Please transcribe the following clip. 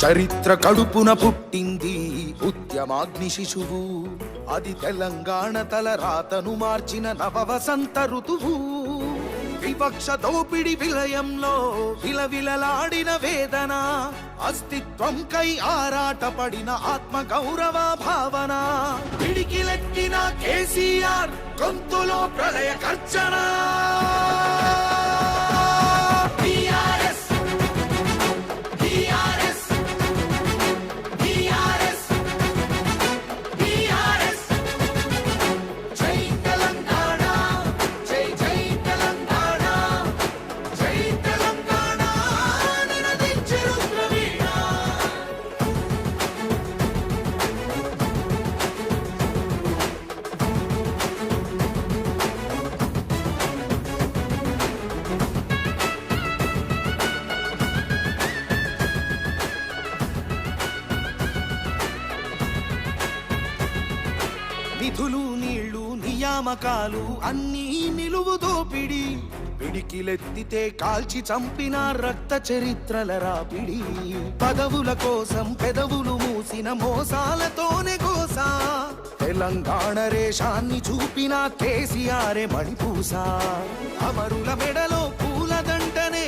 చరిత్ర కడుపున పుట్టింది ఉద్యమాగ్ని శిశువు, అది తెలంగాణ తలరాతను మార్చిన నవవసంత ఋతువు. వివక్ష దోపిడి విలయంలో విలవిలలాడిన వేదన, అస్తిత్వంకై ఆరాటపడిన ఆత్మ గౌరవ భావన. పిడికిలెత్తిన కేసీఆర్ గొంతులో ప్రళయ గర్జన. నిధులు నీళ్లు నియామకాలు అన్నీ నిలువు దోపిడి, పిడికిలెత్తితే కాల్చి చంపిన రక్త చరిత్రల రాపిడి. పదవుల కోసం పెదవులు మూసిన మోసాలతోనే గోసా, తెలంగాణ రేషాన్ని చూపిన కేసీఆర్ మణిపూసా. అమరుల మెడలో పూలదండనే